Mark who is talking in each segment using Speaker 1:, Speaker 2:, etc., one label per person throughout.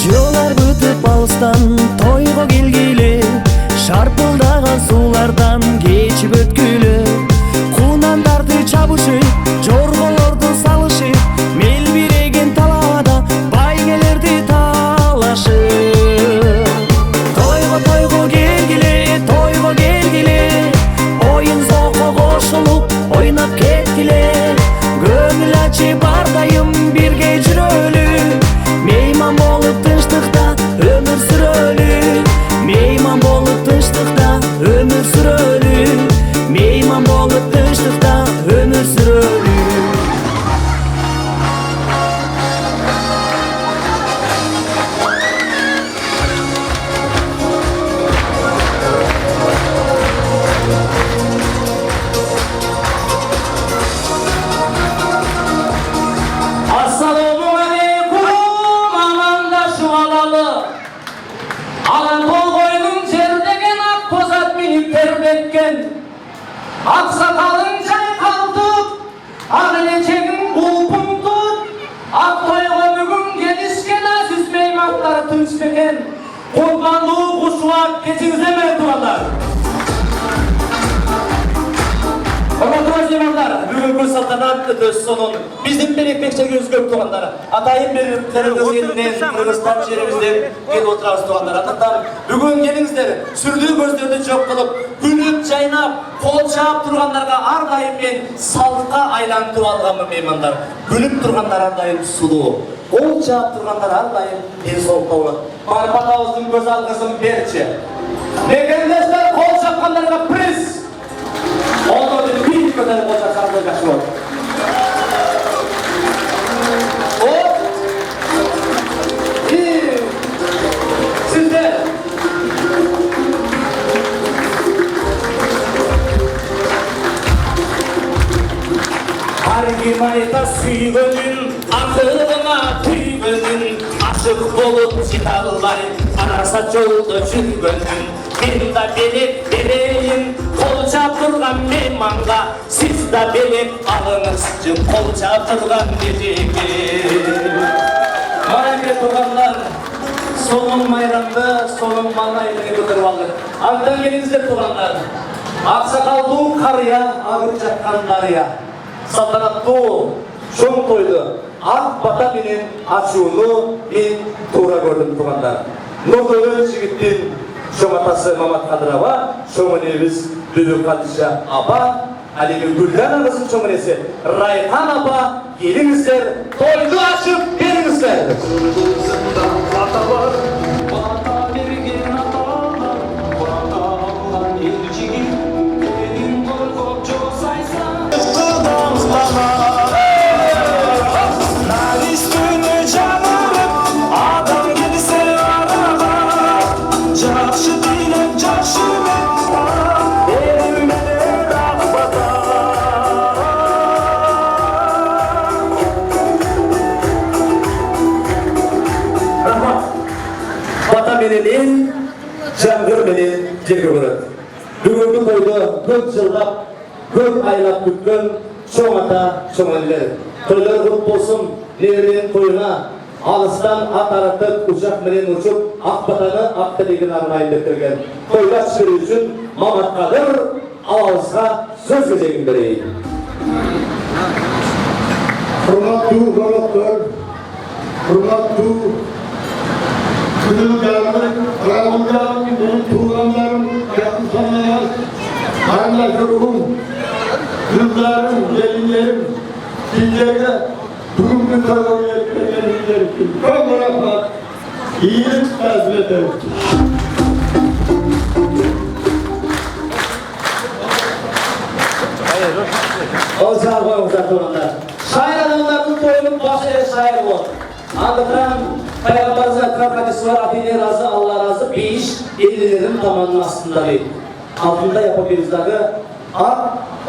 Speaker 1: Жолар бүтүп алыстан тойго келгиле, шарпылдаган суулардан кечип өткүлө. Кунандарды чабышып, жорголорду салышып, мел биреген талаада байгелерди талашып. Тойго келгиле, оюн зоокко кошулуп ойноп кеткиле. Көңүл ачып ардайым бирге жүрөлү, мейман болуп тынчтыкта өмүр сүрөлү. Мейман болуп тынчтыкта өмүр сүрөлү, мейман болуп тынчтыкта өмүр сүрөлү.
Speaker 2: Аксакалың чайкалтып, ак элечегиң кулпун тут. Ак тойго бүгүн келишкен азиз меймандар тынч бекен. Курмандуу кушубак кечиңиздерме туугандар? Урматтуу меймандар, бүгүнкү салтанат өтө сонун. Биздин берекчилигибиз көп туугандар. Атайын бир Кыргыз элинен, Кыргызстан жерибизден келип отурабыз туугандар. Андыктан бүгүн келиңиздер, сүрдүү көздөрдү жок кылып, күлүп жайнап, кол чаап тургандарга ар дайым мен салдыкка айлантып алганмын меймандар. Күлүп тургандар ар дайым сулуу, кол чаап тургандар ар дайым ден соолукта болот. Барбатабыздын көзал кызым Берчи. Мекендештер кол чапкандарга приз. Олдордун бир көтөрүп кол чапкандар жакшы болот. Sizler Hargi mayta süygönün, akılına tüygönün, aşık bolup çıtallar, arasa jolda жүргөнүн. Men da belek bereyim, kol çaptırgan meymanga, siz da belek alыңызчы, kol çaptırgan береке. Мына тугандар, сонун майрамды, сонун маңайын көтөрүп алдык. Андан келиңиздер тугандар. Аксакалдуу карыя агып жаткан дарыя. Салтанаттуу чоң тойду ак бата менен ачууну мен туура көрдүм тугандар. Нурдөгөн жигиттин чоң атасы Мамат Кадырова, чоң энебиз Дүбү Кадыша апа, алеги Гүлдана кызын чоң энеси Райхан апа, келиңиздер, тойду ачып бериңиздер. Menен жаңгыр менен жерге көрөт. Бүгүнкү тойду көп жылдап, көп айлап күткөн чоң ата, чоң энелер. Тойлор көп болсун, неренин тоюна алыстан ат аратып, учак менен учуп, ак батаны ак телегин арнайын деп келген. Тойга чыгуу үчүн Мамат Кадыр алабызга сөз кезегин берейин.
Speaker 3: Урматтуу коноктор, урматтуу Kızılcanlarım, Ramazan'ım, benim tuğlanlarım, yakınsanlar, kardeşlerim, kızlarım, gelinlerim, sizlere bugünkü toyunu etmeleriniz için çok rahmet, iyilik tazmin ederim.
Speaker 2: Olsa koyumuzlar tuğlanlar. Şair adamların toyunun başı şair olur. Andıktan Peygamberimiz aytkan hadisi var, Atine razı, Allah razı, bir iş ellerin tamanının aslındadır. Altında yapabilirizdagi ak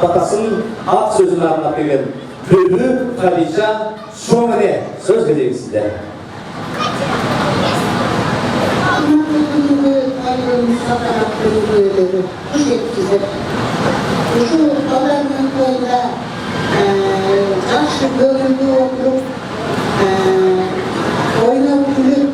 Speaker 2: batasının ak sözünü anlap gelgen. Bülbül Kadija Şomene söz vereyim sizlere.
Speaker 4: Şu odanın koyunda karşı bölümde oturup oynayıp gülüp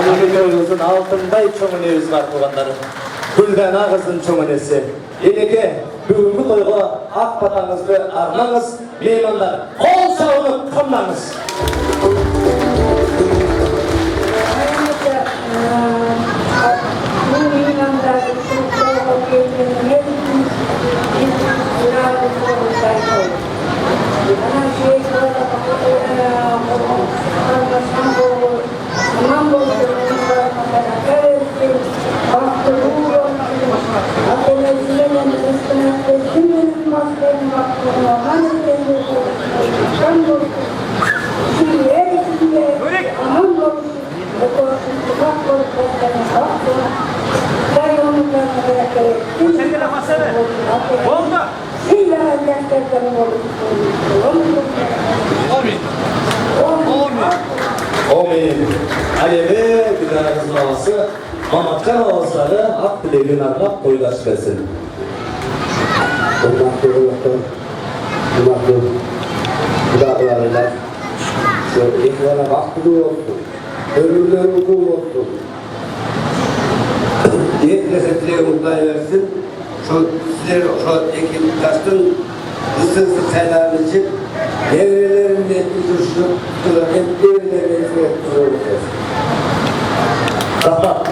Speaker 2: Köyümüzün altınday çömünemiz var tuğanlarım. Gülbena kızın çömünesi. Eleke, bugünkü toyga ak patanızı armanız, meymanlar, kol sağlık kımlanız. Amin. Alemi Gülen'imizin havası, Mamatkan havasları hak dileğinin armak toydaş versin.
Speaker 3: Kulaklarıyla şöyle ekrana baktı olsun, ölümler okul olsun. Yetlese dileği mutlu versin, sizler şu ekip taştın ısınsız helal için devrelerin netli duruşu, hep devrelerin netli duruşu.
Speaker 2: Rahmat.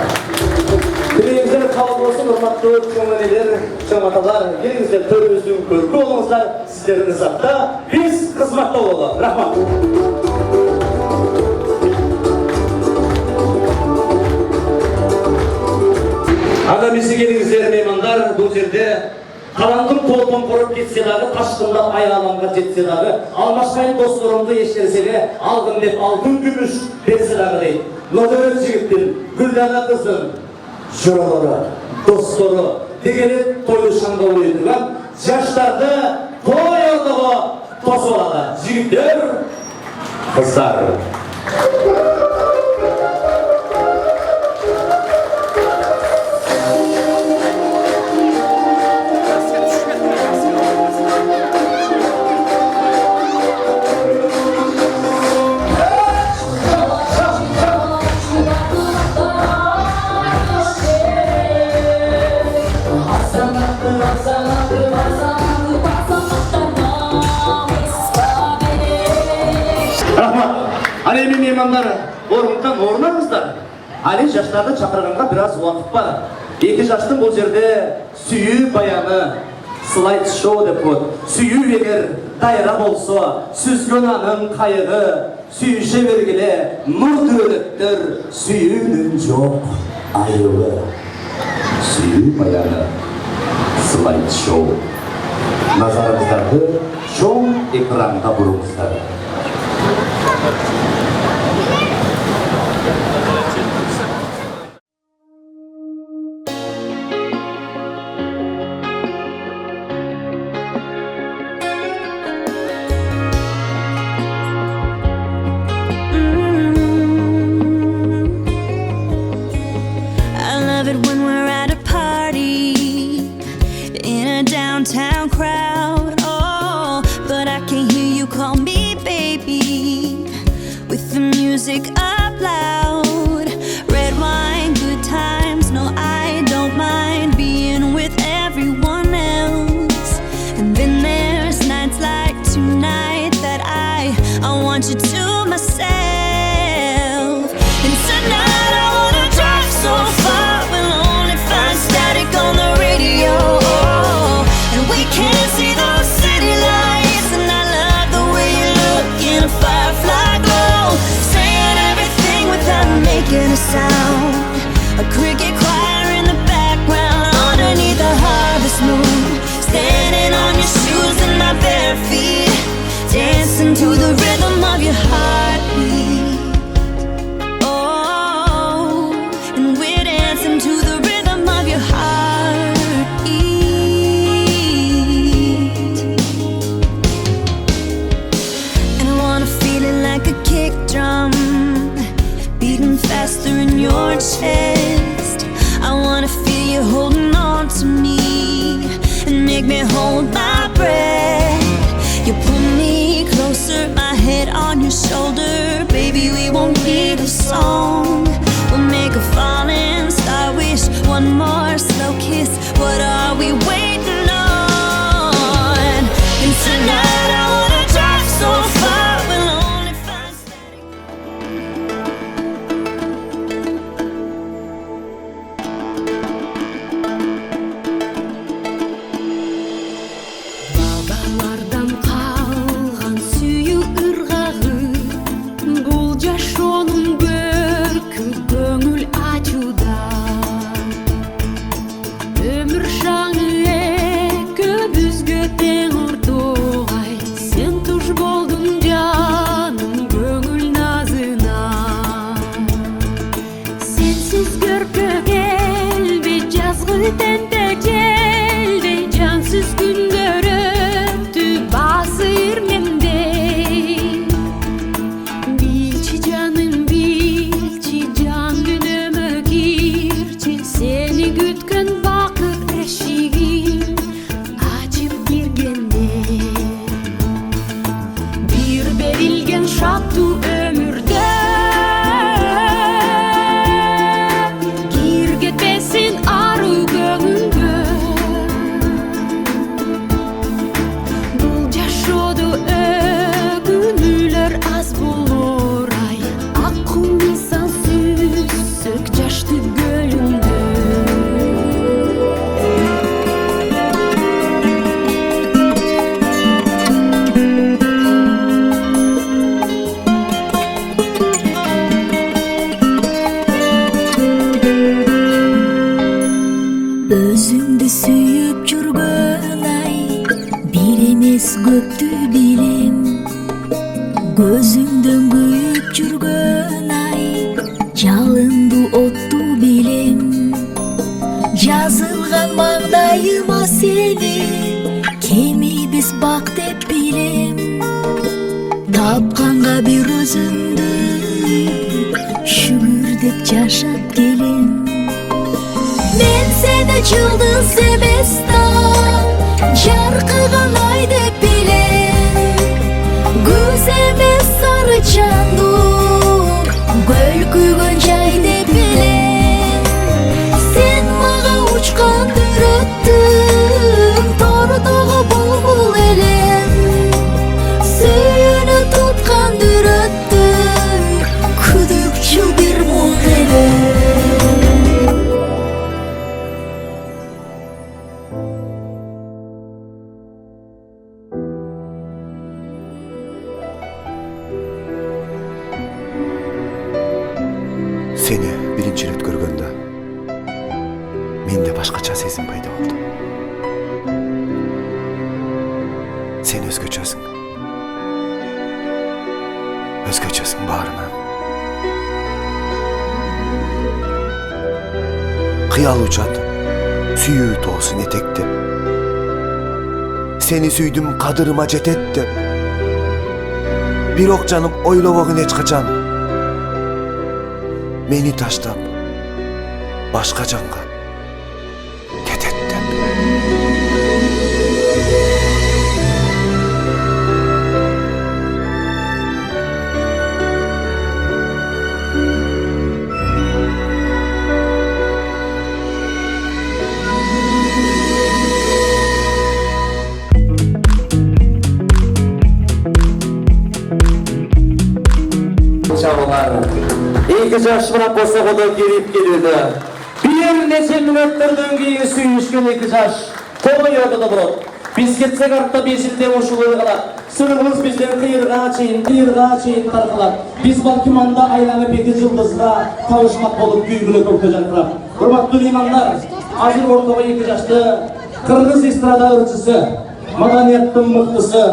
Speaker 2: Dileğimizden kabul olsun, hürmetli çömeniler, çömatalar, gelinizler törümüzün körkü olunuzlar, sizlerin rızakta, biz kızmakta olalım. Rahmat. Aga bizi gelinizler meymanlar, bu yerde karanlık tolpon korup gitseleri, taşkında ayağlamga jetseleri, almaşmayın dostlarımda yeşerseli, algın dep altın gümüş verseleri deyip. Nodöröz jigittin, Güldana kızın, şuraları, dostları, degeni toyuşanda uyudugan, yaşlarda toy olduğu tosolada, jigitler, kızlar. Hani emin meymanlar, orundan ormanızlar. Hani yaşlarda çakırganға biraz vakit var. İki yaştın bu yerde süyü bayanı, slide show dep koydu. Süyü eger dayra bolsa, süzgün anın kayığı, süyüşe vergili nur dövlettir, süyünün çok ayrılı. Süyü bayanı, slide show. Nazarınızdardı, çoğu ekranda bulunuzlar.
Speaker 5: Downtown crowd, oh, but I can hear you call me baby, with the music up loud, red wine, good times, no I don't mind being with everyone else, and then there's nights like tonight that I want you to myself, and tonight I wanna drive so far, we'll only find static on the radio. We can't see those city lights, and I love the way you look in a firefly glow, saying everything without making a sound. A cricket choir in the background, underneath the harvest moon, standing on your shoes and my bare feet, dancing to the rhythm of your heartbeat. Oh, and we're dancing to the rhythm of your heartbeat. Like a kick drum, beating faster in your chest. жашап келем. Мен сени жылдыз эмес да, жаркыган ай деп билем. Көз эмес сары чандуу, көлкүгөн жай деп билем. Сен мага учкан дүрөттүң, тордогу булбул элем. Сүйүүнү туткан дүрөттүң, күдүкчү бир муң элем.
Speaker 6: Seni birinci rет көргөндө менде башкача сезим пайда болду. Сен өзгөчөсүң. Өзгөчөсүң баарынан. Кыял учат, сүйүү тоосун этектеп. Сени сүйдүм, кадырыма жетет деп. Бирок жаным ойлобогун эч качан. Meni taştap, başka canға кетет деп.
Speaker 2: Çağlar. İki жаш бирок косого да келип келүүдө. Бир нече мүнөттөрдөн кийин сүйүшкөн эки жаш тоойордо да болот. Биз кетсек артта бешилде ушулуу калат. Сырыбыз бизден кыйырга чейин таркалат. Биз балким анда айланып эки жылдызга табышмак болуп күйгүлө көктө жаркырап. Урматтуу меймандар, азыр ортого эки жашты кыргыз эстрада ырчысы, маданияттын мыктысы,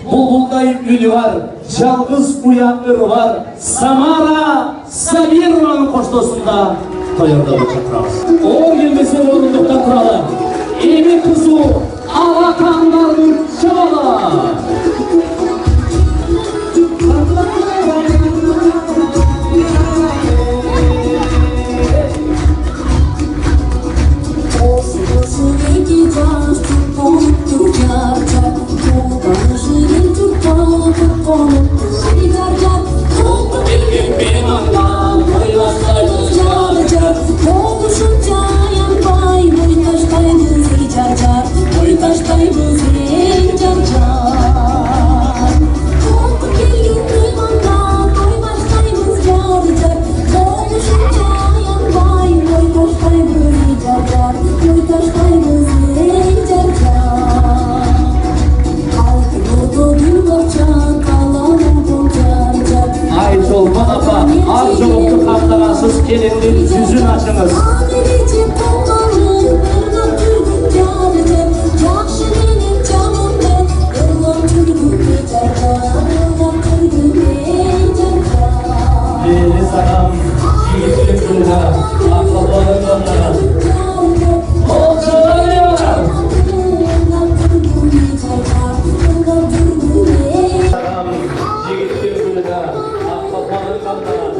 Speaker 2: булбулдай үнү бар, жалгыз уя ыры бар, Самара Сабированын коштосунда тоёрдоп чакырабыз. Оор келбесе орундуктан туралы. Эми кызуу алакандардын чабалы. Gelinin yüzünü açınız. Deniz adam, yiğitlik gününe, akrabaların yollara. Olçalar yanar. Yiğitlik gününe, akrabaların yollara.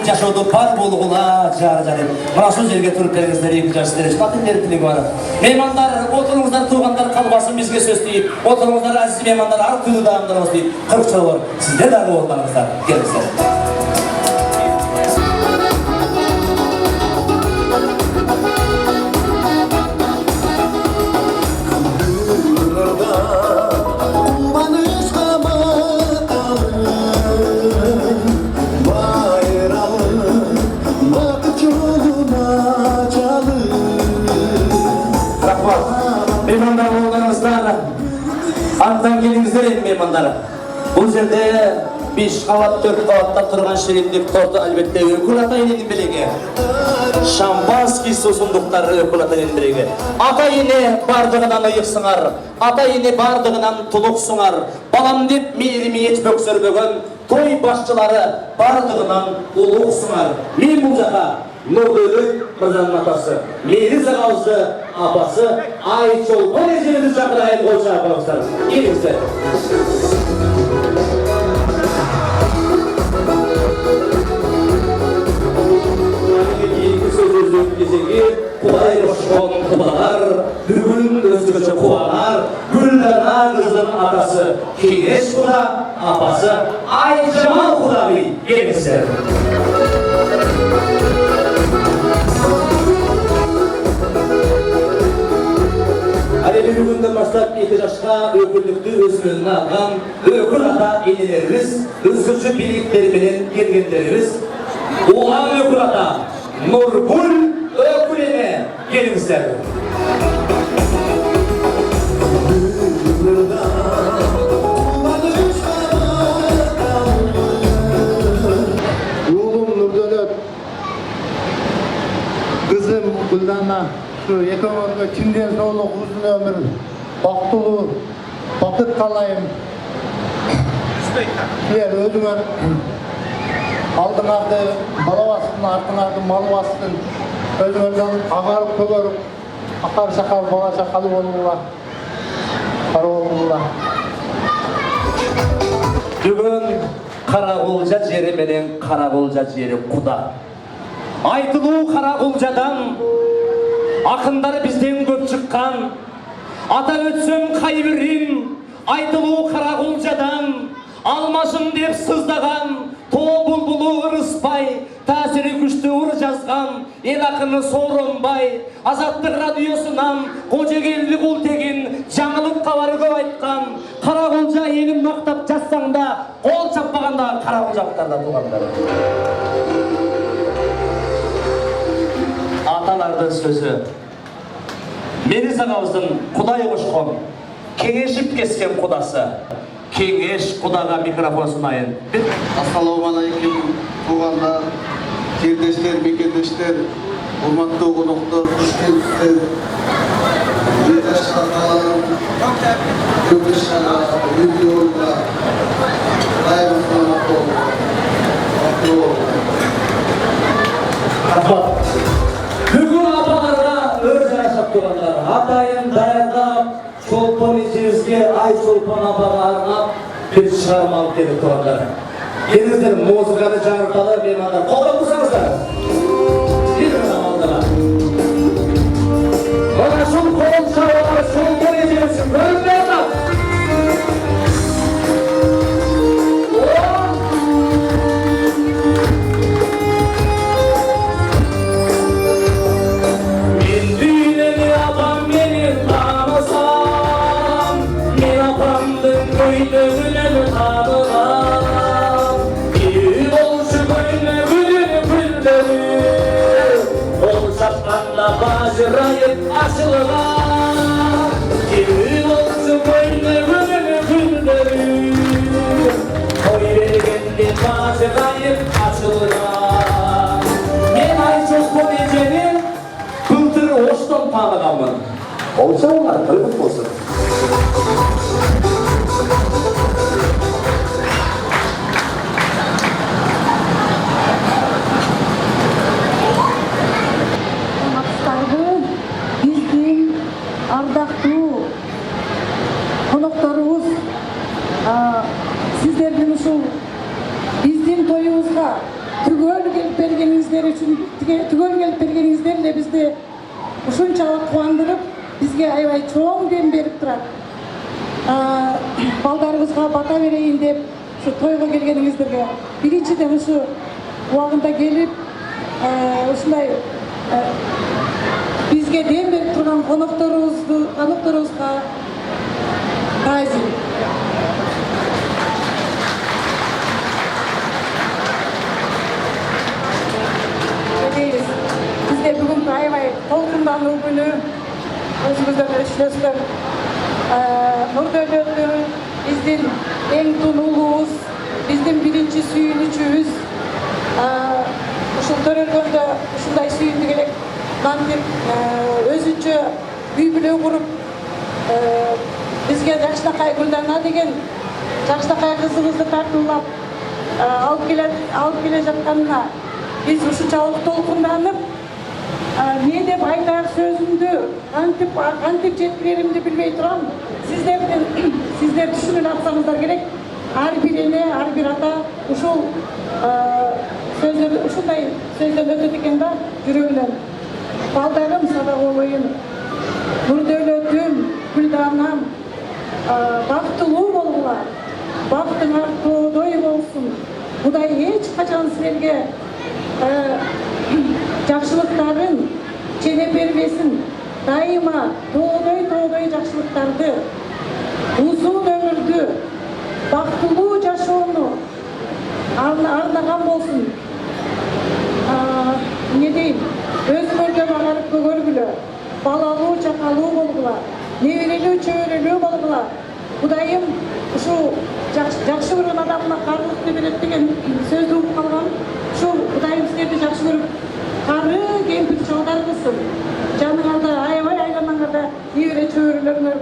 Speaker 2: Жашоодо бар болгула жар деп. Мына ушул жерге туруп бериңиздер, эки жаш сиздер үчүн атын эркиндиги бар. Меймандар, отуруңуздар, туугандар калбасын бизге сөз тийип, отуруңуздар, азиз меймандар, ар күнү даамдарыбыз дейт. 40 жыл бар. Сиздер дагы болсоңуздар, келиңиздер. Кадірлі меймандар, бұл жерде 5 қабат 4 қабатта тұрған шерендік торты әлбетте өкіл атайының білеге. Шампанский сусындықтар өкіл атайының білеге. Атайыне бардығынан ұйықсыңар, атайыне бардығынан тұлықсыңар. Балам деп мейірімі ет бөксірбөгін, той басшылары бардығынан ұлықсыңар. Мен бұл жақа Нұрдөлік мырзаның атасы, Мейріз ағауызды апасы, Айчолпан ежеліміз жақырайын қолша апамыздар. Келіңіздер. Кезеге Құдай ұшқын құлағар, бүгін өзгөше қуанар, Гүлдана қыздың атасы, Кеңеш құда, апасы, Айжамал құдағи, келіңіздер. Әлемі бүгінден бастап 2 жасқа өкілдікті өзінің алған өкіл ата енелеріміз, өзгөше биліктеріменен келгендеріміз, оған өкіл ата Нұргүл өкіліне келіңіздер.
Speaker 7: Oğlum Nurdölöt, kızım Güldan'a şu ekonomide kimden soğuk uzun ömür, baktulu, vakit kalayım. Diğer özüme aldın ardı, bala bastın, артын ardı, malı bastın. Özümden ağarıp kıvırıp, akar şakal, bala şakalı olurlar. Karı olurlar.
Speaker 2: Бүгін Қарақұлжа жері менен Қарақұлжа жері құда. Айтылу Қарақұлжадан, ақындар бізден көп шыққан. Ата өтсем қайбірін, айтылу Қарақұлжадан, алмашым деп сыздаған, бұлбұлы ұрыспай, тәсірі күшті ұр жазған, ел ақыны Сооронбай, Азаттық радиосынан Қожагелді құл теген, жаңылық қабары көп айтқан, Қарақұлжа елін мақтап жазсаңда, қол шаппағанда Қарақұлжалықтарда туғандар. Аталардың сөзі, Мейріз ағауыздың Құдай қошқан, кеңешіп кескен құдасы. Кеңеш құдаға микрофон сұнайын.
Speaker 7: Ассалаумағалейкум, туғандар, жердештер, мекендештер, құрметті қонақтар, қош келіпсіздер. Жеті шақаларым, көпті шаға, видеоға, райымыздан
Speaker 2: Бүгін апаларға өр жарашап тұрғандар. Атайын даярлап, Шолпан ешімізге Айшолпан апаға арнап, бір шығармалық деді тұрғандар. Келіңіздер, музыканы жаңырталы, меймандар. Қолдап тұрсаңыздар. Келіңіз амалдыға. Бана шол қол шауылар, Шолпан ешіміздің көрінбе атап. Bajırayıp açılır, kimi olsun böyle gülleri. Oy vergendi bajırayıp açılır. Men Ayşolpon ejeni Былтыр Оштон tanıganмын. Olsa onlar kırmızı olsun.
Speaker 8: Ардақтуу конокторубуз, сиздердин ушул биздин тоюбузга түгөл келип бергениңиздер үчүн, түгөл келип бергениңиздер эле бизди ушунчалык кубандырып, бизге аябай чоң дем берип турат. Балдарыбызга бата берейин деп ушу тойго келгениңиздерге биринчиден ушу убагында келип, ушундай бизге дем берип турган конокторубузга таазим. Бизде бүгүн аябай толкундануу күнү. Өзүңүздөр элестесиңиздер, Нурдөлөттү биз биздин эң тунуулубуз, биздин биринчи сүйүнүчүбүз. Ушул төрөлгөндө ушундай сүйүндү керек. Мантип өзүнчө үй бүлө куруп, бизге Жакшынакай Гүлдана деген Жакшынакай кызыбызды тартуулап алып келе жатканына биз ушунчалык толкунданып, не деп айтар сөзүмдү кантип жеткиреримди билбей турам. Сиздер түшүнүп атсаңыздар керек. Ар бир эне, ар бир ата ушул ушундай сөздөн өтөт экен да, жүрөгүнөн. Балдарым сада болоюн, Нурдөөлөтүм, Гүлданам, бактылуу болгула, бактыңар тоодой болсун. Кудай эч качан силерге жакшылыктарын чене бербесин. Дайыма тоодой жакшылыктарды, узун өмүрдү, бактылуу жашоону арнаган болсун. Не дейм, өзүңөрдөн агарып көгөргүлө, балалуу чакалуу болгула, неберелүү чөбөрөлүү болгула. Кудайым ушул жакшы көргөн адамына карлыкты берет деген сөздү угуп калгам. Ушул Кудайым силерди жакшы көрүп, кары кемпир чалдар кылсын. Жаныңарда аябай айланаңарда небере чөбөрөлөрүңөр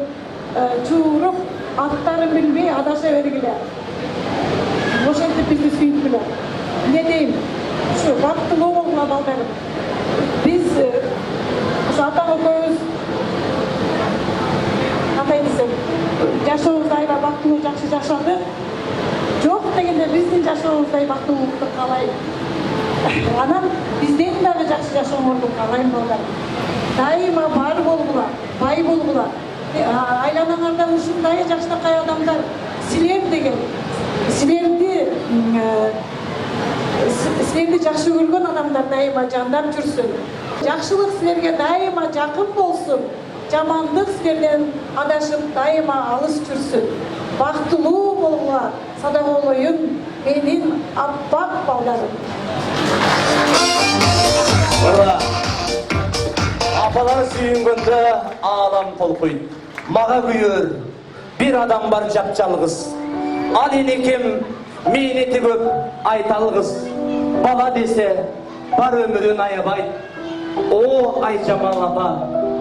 Speaker 8: чууруп, аттарын билбей адаша бергиле. Ошентип бизди сүйүткүлө. Не дейм, ушу бактылуу болгула балдарым. Биз ушу атаң экөөбүз жашообузда аябай бактылуу жакшы жашадык. Жок дегенде биздин жашообуздай бактылуулукту каалайм. Анан бизден дагы жакшы жашооңорду каалайм балдарым. Дайыма бар болгула, бай болгула. Айланаңарда ушундай Жакшынакай адамдар силер деген, силерди жакшы көргөн адамдар дайыма жандап жүрсүн. Жакшылык силерге дайыма жакын болсун. Жамандык силерден адашып дайыма алыс жүрсүн. Бактылуу болгула, сада болоюн менин аппак балдарым.
Speaker 2: Апалар сүйүнгөндө аалам толкуйт. Мага күйөр бир адам бар жапжалгыз. Ал энекем мээнети көп айталгыз. Бала десе бар өмүрүн аябайт. О Айжамал апа,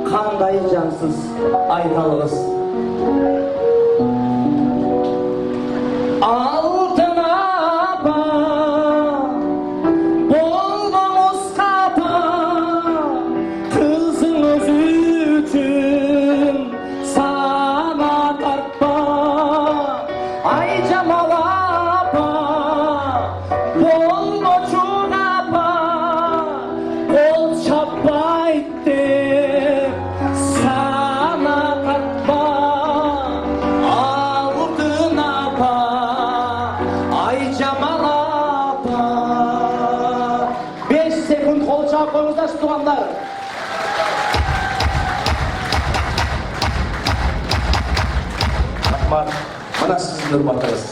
Speaker 2: кандай жансыз айталгыз. Алтын апа, болгоңуз капа, кызыңыз үчүн сана тартпа. Айжамал апа, болгочу апа, кол чаппайт деп сана тартпа. Алтын апа, Айжамал апа. 5 секунд кол чаап коюңуздар туугандар. Рахмат. Мына сиздин урматтарыңыз.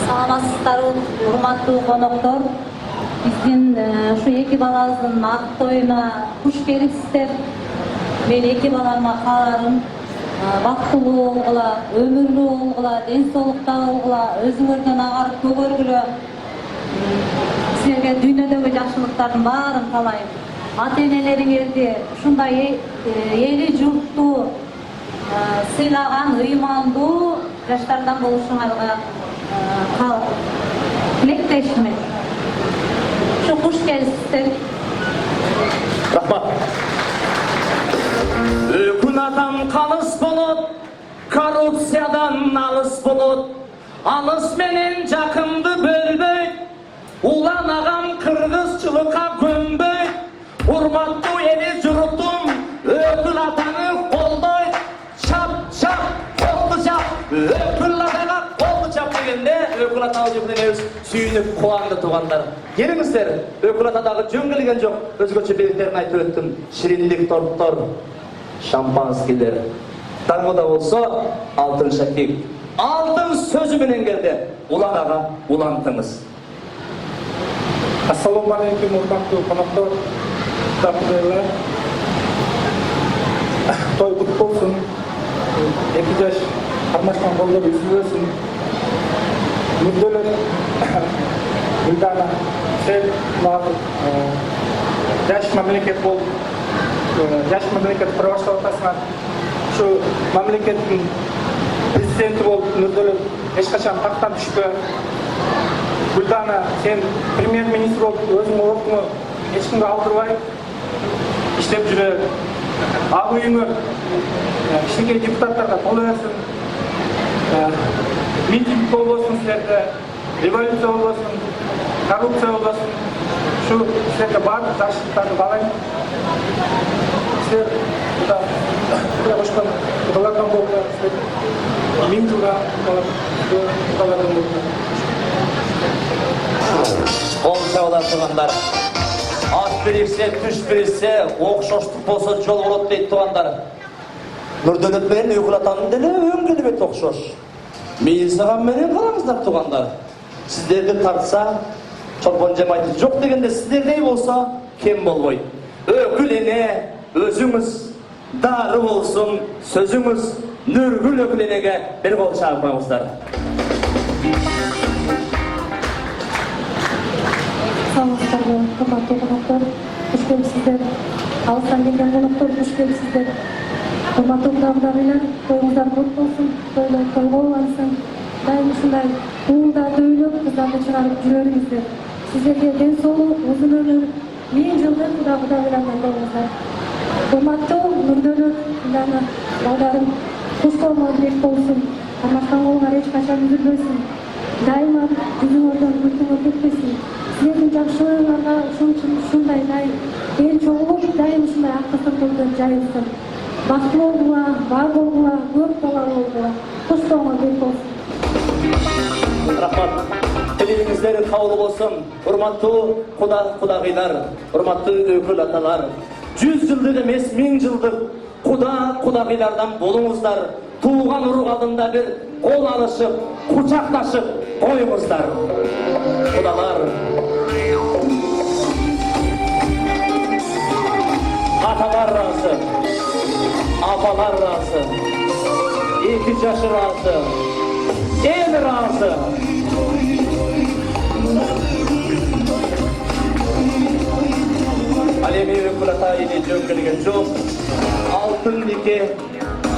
Speaker 9: Саламатсыздарбы, урматтуу коноктор. Биздин ушу эки балабыздын ак тоюна куш келипсиздер. Мен эки балама кааларым бактылуу болгула, өмүрлүү болгула, ден соолукта болгула, өзүңөрдөн агарып көгөргүлө. Силерге дүйнөдөгү жакшылыктардын баарын каалайм. Ата-энелериңерди ушундай эли журтту сыйлаган ыймандуу жаштардан болушуңарга тилектешмин. Ушу куш келипсиздер.
Speaker 2: Рахмат. Өкүн атам калыс болот, коррупциядан алыс болот. Алыс менен жакынды бөлбөйт. Улан агам кыргызчылыкка көнбөйт. Урматтуу эли журтум, өкүн атаны колдойт. Чап, колду чап, өкүн атага колду чап дегенде өкүн атабыз жөнүнөн сүйүнүп кубанды туугандар. Келиңиздер, өкүн атадагы жөн келген жок. Өзгөчө белгилерин айтып өттүм. Шириндик торттор, шампанскийлер. Таңда болсо алтын шакек. Алтын сөзү менен келди. Улан ага, улантыңыз.
Speaker 7: Ассаламу алейкум, урматтуу коноктор. Тапкырлар. Той кут болсун. 2 жаш кармашкан колдор үзүлбөсүн. Мүдделер Гүлдана сен жаш мамлекет болуп, жаш мамлекет курбаштап атасыңар. Şu мамлекеттин президенти болуп мүдделер эч качан тактан түшпө. Гүлдана сен премьер-министр болуп өзүңүн ордуңу эч кимге алдырбай иштеп жүрө. Ак үйүңөр кичинекей депутаттарга коло берсин. Митинг болбосун силерде, революция болбосун, коррупция болбосун. Şu силерге баардык жакшылыктарды каалайм. Силер Кудай кошкон кудалардан болуп, миң жылга кудалардан болуп.
Speaker 2: Кол чабалар тугандар. Ат берилсе, күч берилсе, окшоштук болсо жол болот дейт тугандар. Нурдөнөт менен Үйгүлатанын деле өңгөлү бет окшош. Мейилсаган менен караңыздар тугандар. Сиздерди тартса, чолпон жамайты жок дегенде сиздердей болсо кем болбойт. Өкүл эне өзүңүз дары болсун, сөзүңүз Нургүл өкүл энеге бир кол чаап коюңуздар.
Speaker 9: Саламатсыздарбы, урматтуу коноктор, куш келипсиздер. Алыстан келген коноктор, куш келипсиздер. Урматтуу кудагайлар, тоюңуздар кут болсун, тойлор тойго улансын. Дайым ушундай уулдар, дөйлөп, кыздарды чыгарып жүрөрүңүздөр. Сиздерге ден соолук, узун өмүр, 1000 жылдык кудагайлардан болуңуздар. Урматтуу Нурдөнөт, Гүлдана, балдарым, куш колуңар бек болсун, кармашкан колуңар эч качан үзүлбөсүн. Дайыма жүзүңөрдөн үмүтүңөр кетпесин. Силердин жакшылыгыңарга ушундай эл чогулуп, дайым ушундай ак кызыл жайылсын. Бактылуу болгула, бар болгула, көп бала болгула. Куш колуңар бек болсун.
Speaker 2: Рахмат. Тилиңиздер кабыл болсун. Урматтуу кудагыйлар, урматтуу өкүл аталар. 100 жылдык эмес, 1000 жылдык кудагыйлардан болуңуздар. Тууган урук алдында бир кол алышып, кучакташып коюңуздар. Кудалар. Аталар разы, апалар разы, 2 жашы разы, эл разы. Ал эми Өкүлата эне жөнгөлгөн жок. Алтын нике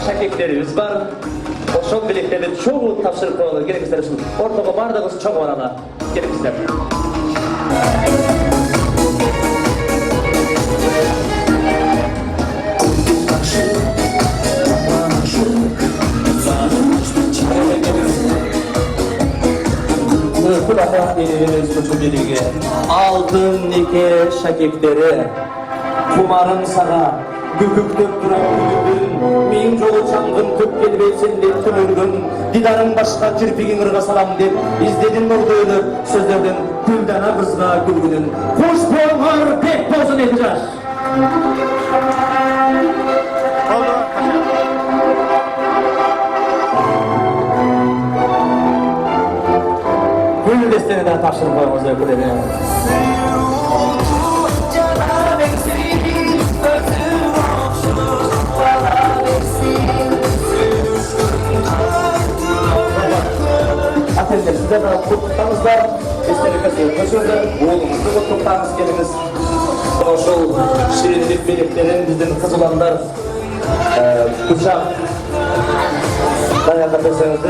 Speaker 2: шакектерибиз бар. Ошол билектерди чогуу тапшырып коелу. Келиңиздер ушул ортого бардыгыбыз чогуу арада. Келиңиздер. Өкүлата энебиз көчөдөгү алтын нике шакектери кумарың сага күкүктөп турат күлүгүн 1000 жолу чаңгын төп келбейсен деп түнөргүн дидарың башка кирпигиң ырга салам деп издедим нурду өлүп сөздөрдөн Гүлдана кызга күлгүнүн куш болуңар бек болсун 2 жаш. Gül desteni de taşırıp koyamaz öküleri. Efendim size de kutluqtanızlar, isterlikesi köşürde, oğlumuzu kutluqtanız geliniz. Oşul şirinlik birliklerin bizim kızılanlar kuşak dayanıklı deseniz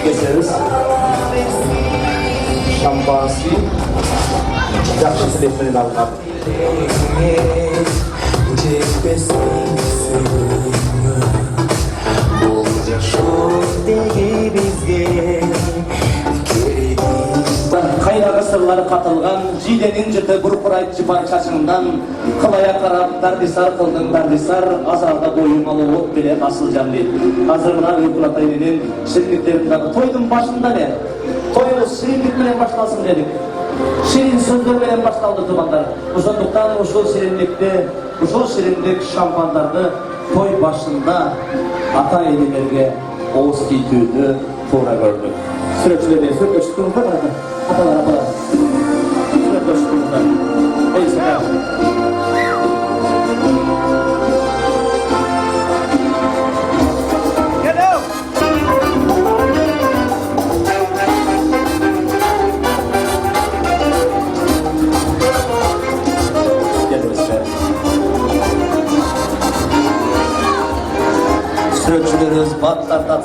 Speaker 2: geçeriz. Şampansi жақсы тілекпенен алынған. Қайдағы сырлары қатылған, жиденің жіті бұрқырайт жыпай шашыңдан, қылая қарап, дардисар қылдың дардисар, азарда бойым алу от бере асыл жан дейді. Қазір мұна Өкүлата ененен шіріндіктеріндегі тойдың башында не? Тойымыз шіріндікпенен башталсын дедік. Şirin sözlerle başladı tumanlar. Uzunluktan uşul şirinlik şampanlarını toy başında ata enelerge oğuz kitüğünü tuğra gördük. Süreçlerine süreçlerine atalara bırak. Süreçlerine eyseler.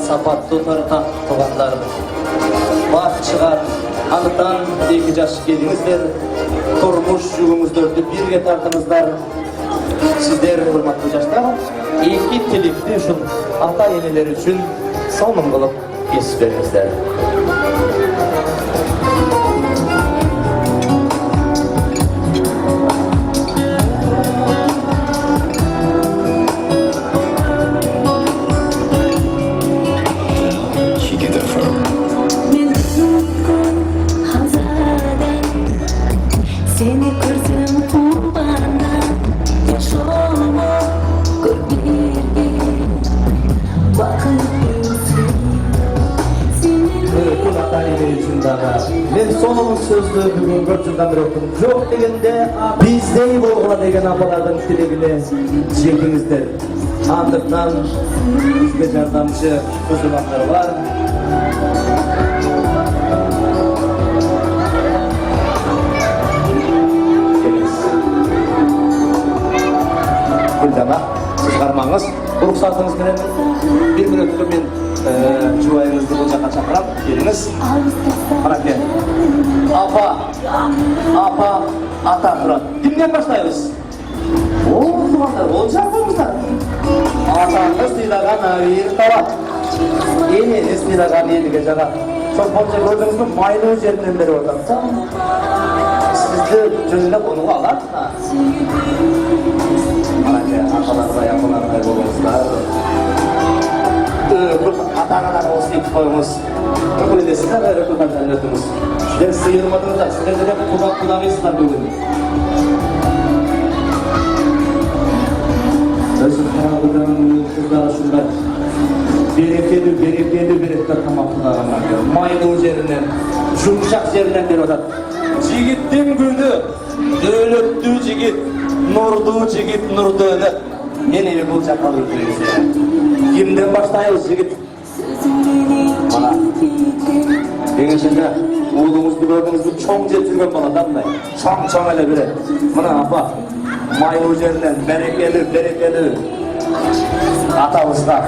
Speaker 2: сапаттуу туугандар, бак чыгар. Андыктан 2 жаш келиңиздер, турмуш жүгүңүздөрдү бирге тартыңыздар. Сиздер, урматтуу жаштар, 2 тилекти ушул ата-энелер үчүн сонун кылып эсип бериңиздер.
Speaker 5: Seni gördüm kurbandan, yaşamı gör birge, bakın
Speaker 2: Kun ata-ene üчүн дагы мен сонун сөздү бүгүн көп жылдан бери окудум. Жок дегенде биздей болгула деген апалардын тилегине жетиңиздер. Андыктан бизге жардамчы кызматтар бар. Гүлдана, сиз кармаңыз. Уруксатыңыз менен 1 мүнөткө мен жубайыңызды бул жака чакырам. Келиңиз. Караке. Апа, ата турат. Кимден баштайбыз? Туугандар, ол жакыңыздар. Атаңыз тыйлаган абийир талап. Энеңиз тыйлаган элиге жагат. Сол болчу көрдүңүзбү, майлуу жеринен берип атат. Сизди жөнүнө конуга алат. Караке, апалардай болуңуздар. Ата-аналар болсын деп қойыңыз. Бұл елде сіздер репортаждан өтіңіз. Сіздер сыйырмадыңыздар, сіздер де құдамайсыздар бүгін. Өзім қарағыдан қыздар ұшындар берекелі тамақтыларынан майлы жерінен, жұмшақ жерінен беріп отады. Жігіттің гүлі, дөйлөттүү жігіт, нұрдуу жігіт, нұрдөлі. Мен ebe бұл жақалы өтіріңіздер. Кимден баштайбыз жигит? Мана. Еңешінде уулуңузду көрдүңүзбү, чоң жеп жүргөн бала да мындай. Чоң эле бире. Мына апа, майлуу жеринен берекелүү атабызга.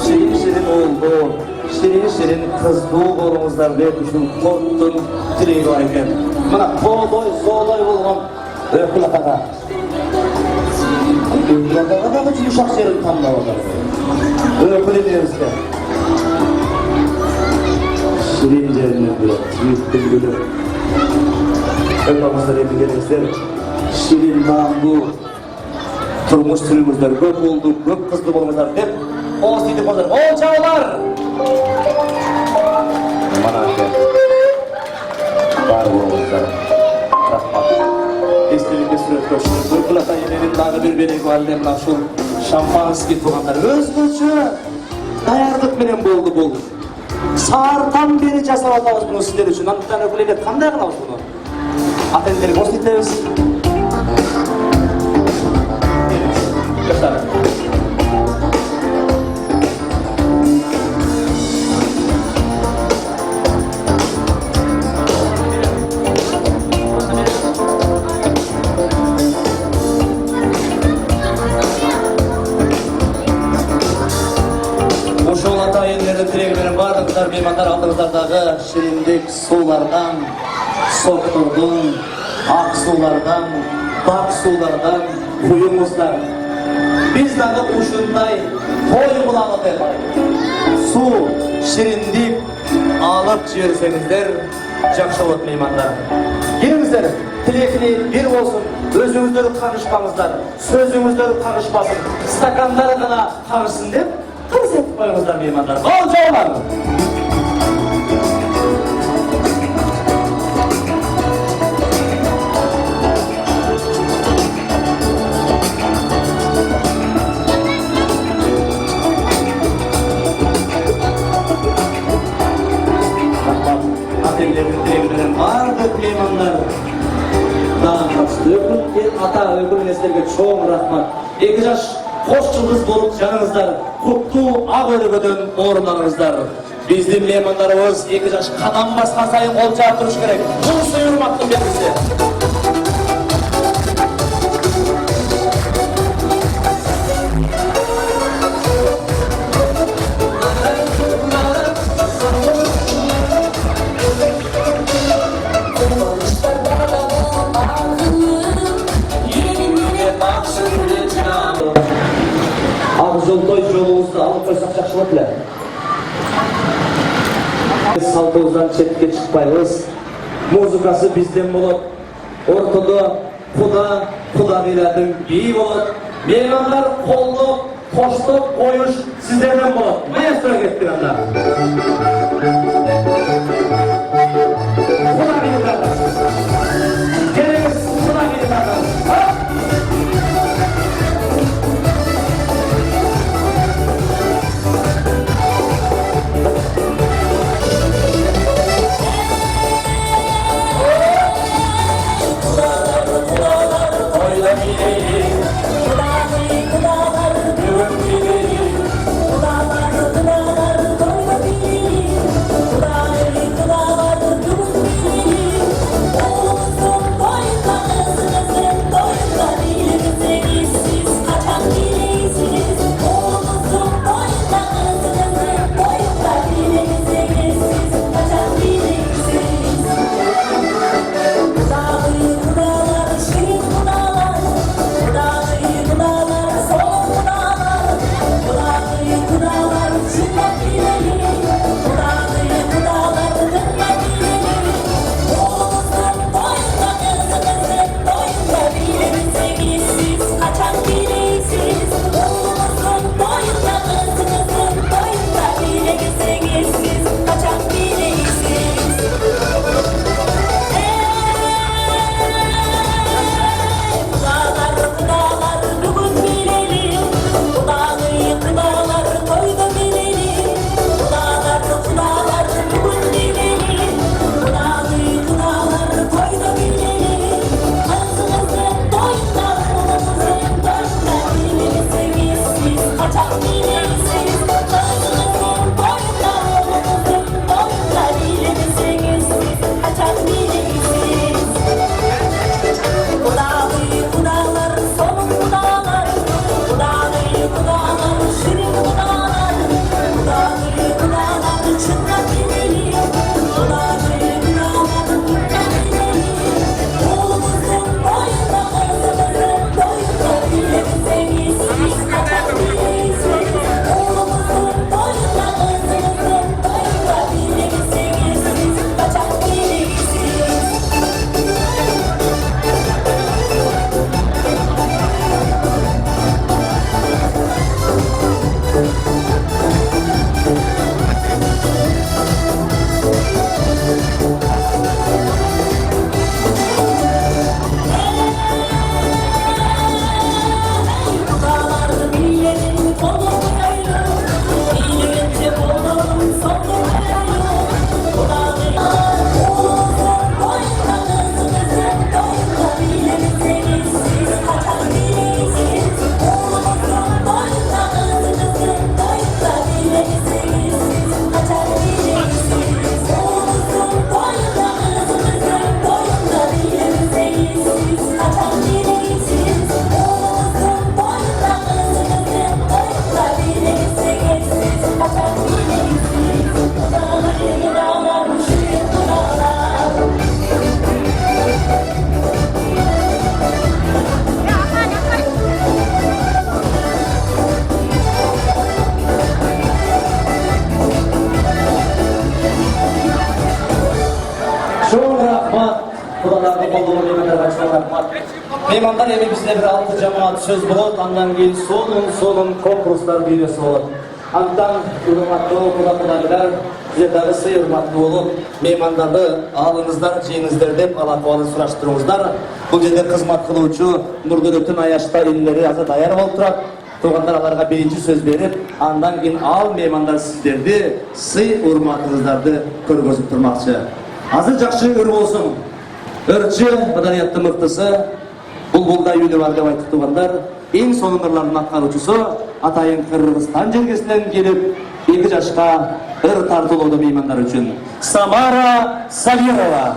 Speaker 2: Şirin oldu. Şirin kızdуу bolуңуздар деп ушул корттун тилеги бар экен. Мына соолой болгон өкүл атага. Өкүл атага дагы жумшак жерин тандап атат. Өкүл энебизге. Ширин жеринен бирок жигиттин гүлү. Өкүлүңүздөр келиңиздер. Ширин наамдуу турмуш сүрүңүздөр, көп болду, көп кызды болуңуздар деп ооз тийип коңуздар. Ол чабалар! Mana бар болуңуздар. Рахмат. Эстеликке сүрөт көчүрүп, өкүл ата-эненин дагы бир береги бар эле мына ушул шампанский туугандар. Өзгөчө даярдык менен болду. Саартан бери жасап атабыз муну сиздер үчүн. Андыктан өкүл эне кандай кылабыз муну? Ата-энелерге көрсөтөбүз. Меймандар алдыңыздардағы шириндик суулардан, соктордун, ак суулардан, бак суулардан куюңуздар. Биз дагы ушундай той булагы суу, шириндик алып жиберсеңиздер жакшы болот меймандар. Келиңиздер, тилекни бир болсун, өзүңүздөр кагышпаңыздар, сөзүңүздөр кагышпасын, стакандар гана кагышсын деп көрсөтүп коюңуздар меймандар. Кол жаалар. Бардык меймандар ата өкүл энестерге чоң рахмат. 2 жаш кош жылдыз болуп жаныңыздар, куттуу ак өргөдөн орун алыңыздар. Биздин меймандарыбыз 2 жаш кадам баскан сайын кол чаап туруш керек. Бул сый урматтын белгиси. Ак жолтой жолубузду алып койсок жакшы болот эле. Салтыбыздан четке чыкпайбыз. Музыкасы бизден болот. Ортодо Кудагыйлардын бии болот. Меймандар колдоп, коштоп коюш сиздерден болот. Маэстро кеттик анда. Кудагыйлардан. Келиңиз Кудагыйлардан. Meymanlar evi bizde bir 6 cemaat söz bulot, andan keyin sonun konkurslar büyüsü olur. Andan hurmatlı Kudagılar, size dagı sый hurmatlı olup, meymandardı alыңızдар, жеңиңиздер деп алакыбалы сураштырыңыздар. Бұл жерде кызмат кылуучу Нургүлөктүн Аяшта элleri азыр даяр болуп турат. Тугандар аларга биринчи сөз берип, андан кийин ал меймандар сиздерди сый урматыңыздарды көргөзүп турмакчы. Азыр жакшы өр болсун. Өрчү маданияттын мыктысы, Булбулда үйүнө бар деп айтып тугандар, эң сонун ырлардын аткаруучусу атайын Кыргызстан жергесинен келип 2 жашка ыр тартылууда меймандар үчүн Самара Сабирова.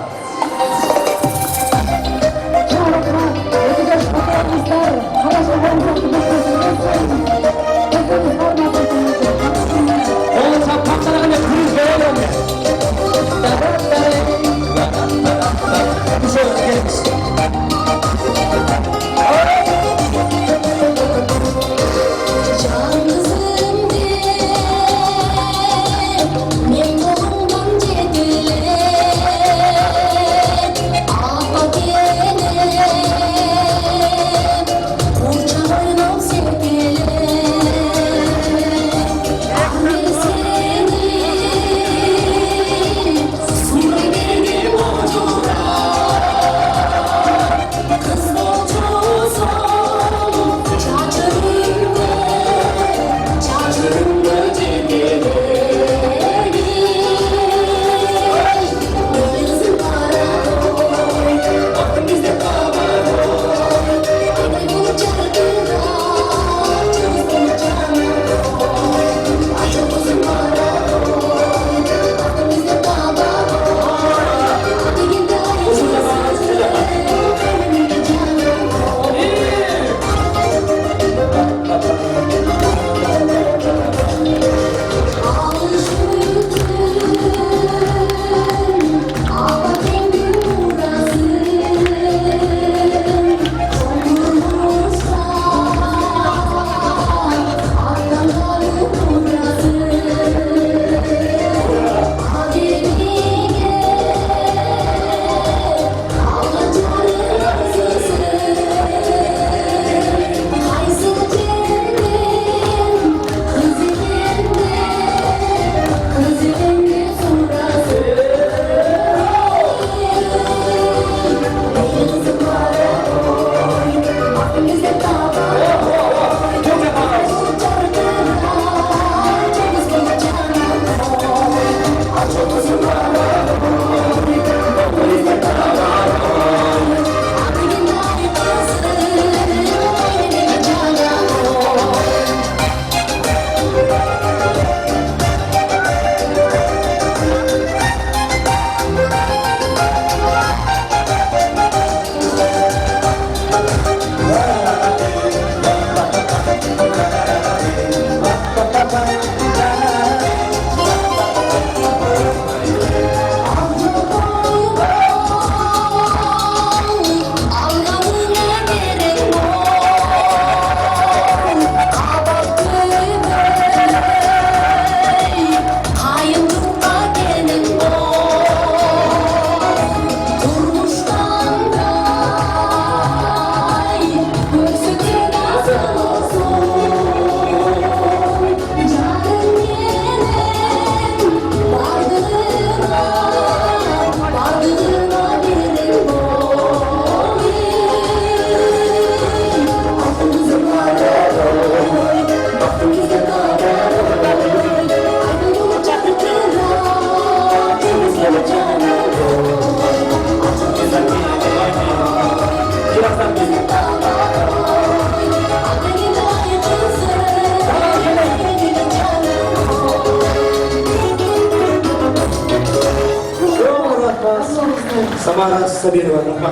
Speaker 2: Samara Sabirova.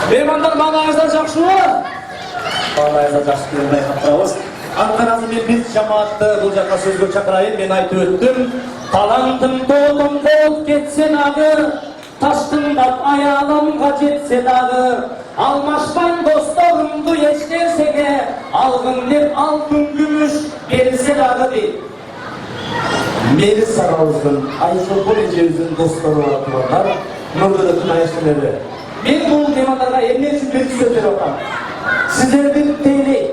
Speaker 2: Mehmanlar mağazada жақшылы. Mağazada жақсы көрмей қаптырауыз. Антанасымен біз жамаатты бұл жаққа сөзге шақырайын. Мен айтып өттім. Талантым толым болып кетсе дағы, таштыңдап аялымға жетсе дағы, алмашпан достарымды ештерсеге, алғын деп алтын күміш берсе дағы дейді. Мені сарауыздың, Айшолпон ежеуіздің достары олатылардар, мүмкіліктің айшылары. Мен бұл меймандарға емне үшін бір сөздер оған. Сіздердің тейлей,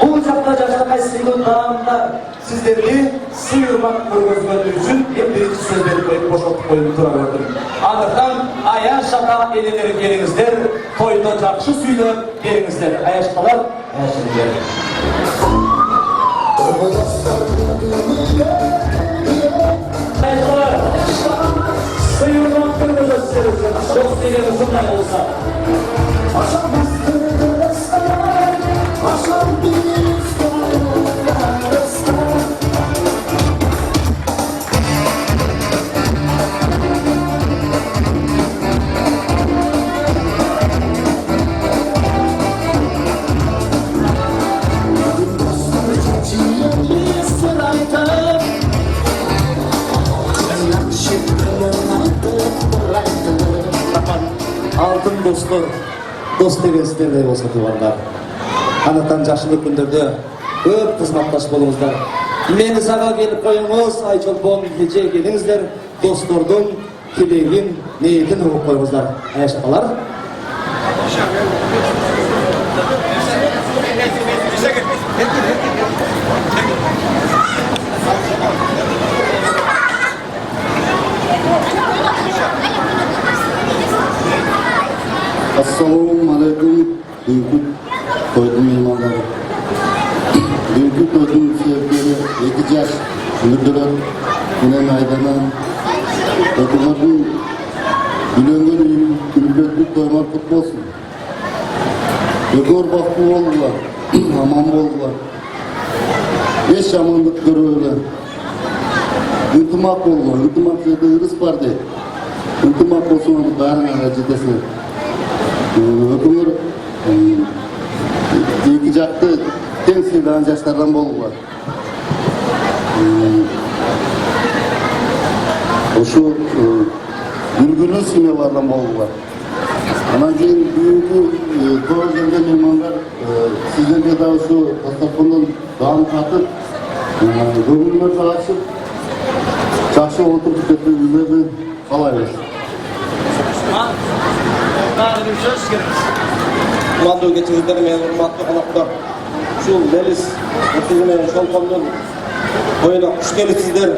Speaker 2: бұл жақта жашақай сыйлы дағымдар, сіздерге сыйырмақ көргізгені үшін емдерінші сөздер қойып, бошоқтық қойып тұрар өтірім. Анықтан Аяшаға елелері келіңіздер, тойды жақшы сөйлеп келіңіздер. Аяшқалар, Аяшылар. Sıyırmak kırmızı sırrısın, çok deli ısınlar olsa. Aşam bastırır ıslar, aşam bir ıslar. достор, дос деген сіздердей болса туғандар. Анықтан жашылық күндерде көп қызматташ болыңыздар. Мені саға келіп қойыңыз, Айчолпон кеше келіңіздер, достордың тілегін, ниетін ұғып қойыңыздар. Аяшақалар.
Speaker 7: Ассалаумағалейкум, бүгінгі тойдың меймандары. Бүгінгі тойдың себептері 2 жас мүдірі менен Айдана. Өкілердің үйленген үлбетті тоймар құт болсын. Өкілер бақытты болдылар, аман болдылар. Еш амандық көрілі. Үntымақ болдылар, үntымақ жерде ұрыс бар дейді. Үntымақ болсын, оны бәріне жетесін. Өкілер екі жақты тең сыйлаған жастардан болуға. Ошу үлгілі семьялардан болуға. Анан кейін бүгінгі той келген меймандар сіздерге да ошу дастархандан дам қатып, көңілдерді ашып, жақсы отырып кеткендерді қалаймыз.
Speaker 10: Kumandoo geçirdikleri men hurmatlı konuklar. Şu Melis Ötüzümen Şolkon'un toyuna hoş gelisizler.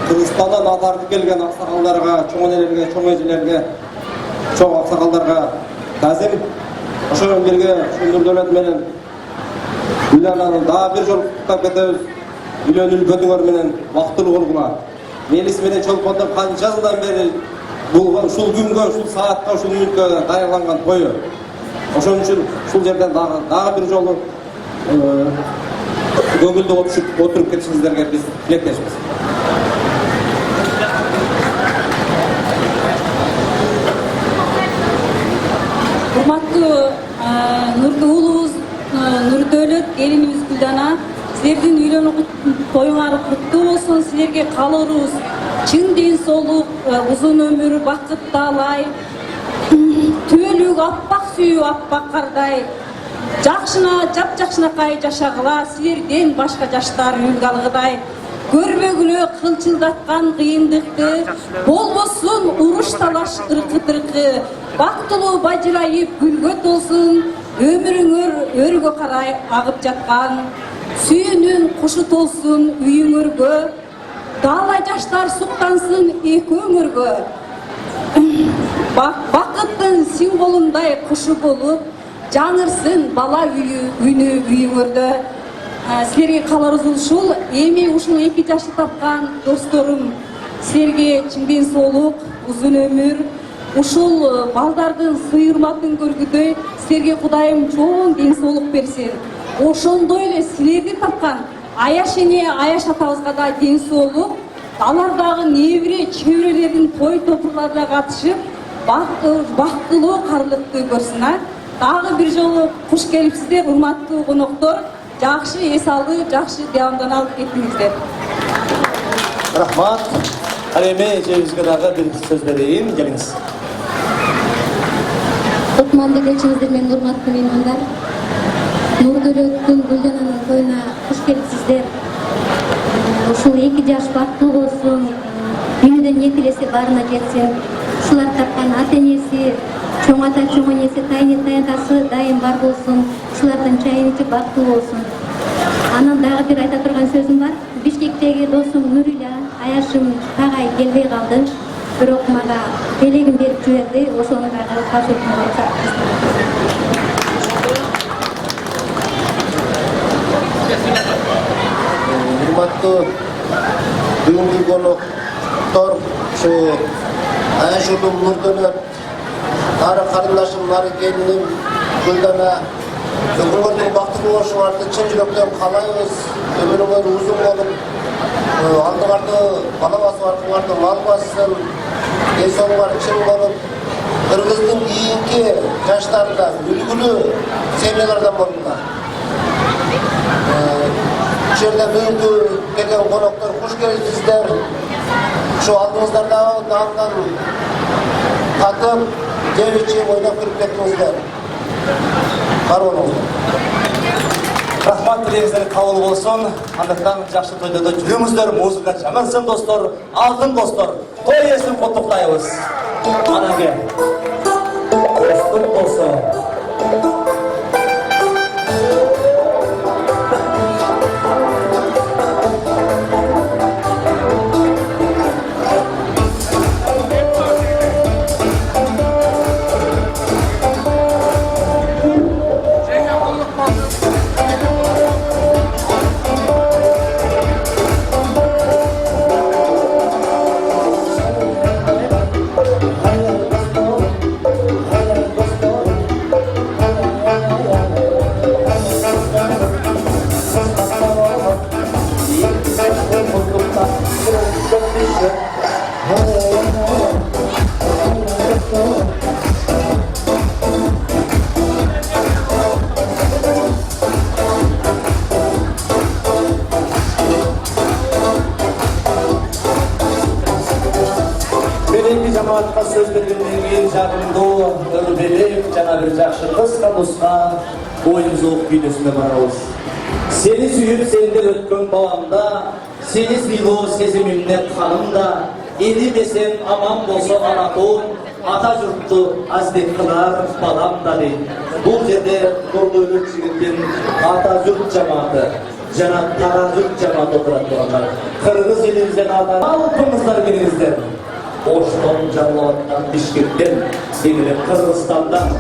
Speaker 10: Kırgızstan'dan atartıp gelgen aksakallarga, çoğun elerge, çoğun ecilerge, çoğun aksakallarga tazim. Oşo'nun birge şundur dönet menen Ülana'nın daha bir jol tutup ketebiz. Ülenül götüngör menen vaktılı olgula. Melis menen Şolkon'dan kança yıldan beri şul günge, şul saatga, şul minutga dayanlangan toyu. Oşun üçün şul жерден daha bir жолу көңілді отырып кетишиңиздерге биз тилектешпиз.
Speaker 8: Урматтуу Нурдуу уулубуз Нурдөлөт, келинибиз Гүлдана, силердин үйлөнүү тоюңар куттуу болсун. Силерге каалоорубуз чын ден соолук, узун өмүр, бакыт таалай, түбөлүк аппак сүйүү аппак кардай, жакшына жапжакшынакай жашагыла. Силерден башка жаштар үлгү алгыдай көрбөгүлө кылчылдаткан кыйындыкты, болбосун уруш талаш ыркы-тыркы, бактылуу бажырайып гүлгө толсун, өмүрүңөр өргө карай агып жаткан, сүйүүнүн кушу толсун үйүңөргө, таалай жаштар суктансын эки өңөргө. Бакыттын символундай кушу болуп, жаңырсын бала үнү үйүңөрдө. Силерге кааларыбыз ушул, эми ушул 2 жашты тапкан досторум, силерге чындын соолук, узун өмүр, ушул балдардын сыйырматын көргүдөй силерге Кудайым чоң ден соолук берсин. Ошондой эле силерди тапкан Аяш эне, Аяш атабызга да ден соолук, алардагы небире чебирелердин той топурларына катышып, бактылуу карлыкты көрсүн. Дагы бир жолу куш келипсиздер, урматтуу коноктор. Жакшы эс алды, жакшы девамдан алып кеттиңиздер.
Speaker 2: Рахмат. Алеме жебизге дагы бир сөз берейин, келиңиз.
Speaker 4: Отманды кечиңиздер менен урматтуу меймандар. Нурдөлөттүн Гүлдананын тоюна куш келипсиздер. Ушул 2 жаш бактылуу болсун, үйүнөн не тилесе барына жетсин. Ушулар тапкан ата-энеси, чоң ата, чоң энеси, тайын-тайынтасы дайым бар болсун. Ушулардын чайын ичип бактылуу болсун. Анан дагы бир айта турган сөзүм бар. Бишкектеги досум Нурила, Аяшым тагай келбей калды. Бирок мага телегин берип жиберди. Ошону дагы каршы өтмөйт.
Speaker 7: Урматтуу бүгүнкү коноктор, ушу Аяшымдын Нурдөлөт, нары карындашым, нары келиним Гүлдана, өкүңөрдүн бактылуу болушуңарды чын жүрөктөн каалайбыз. Өмүрүңөр узун болуп, алдыңарды бала басып, артыңарды мал бассын, ден соолугуңар чың болуп, кыргыздын кийинки жаштары да үлгүлүү семьялардан болуңар. Ушул жерде бүгүнкү келген коноктор куш келипсиздер. Ушу алдыңыздарда Katып, жер içip oynap kırıp kettiğinizler. Karvanız.
Speaker 2: Рахмат, тілегіңіздер қабыл болсын. Андықтан жақсы тойда да жүріңіздер, музыка жаңырсын достар, алтын достар. Той иесін құттықтаймыз. Анаге. Достық болсын. Belki cemaatқа söz bергенден кейін жағымды, өрбелеп, жана бір жақшы қысқа нұсқа ойымызлық күйдесіне барабыз. Сені сүйіп сендер өткен бауамда, сені сыйлы сезімімнен қанымда, елемесем аман болса ана туым, ата жұртты аздек қылар балам да дейді. Бұл жерде нұрлы өлік жігіттен ата жұрт жамааты, жана қара жұрт жамааты отырады тұрғандар. Қырғыз елімізден ата алтынымыздар келіңіздер. Оштон, Жалауаттан, Бишкектен, Қырғызстандан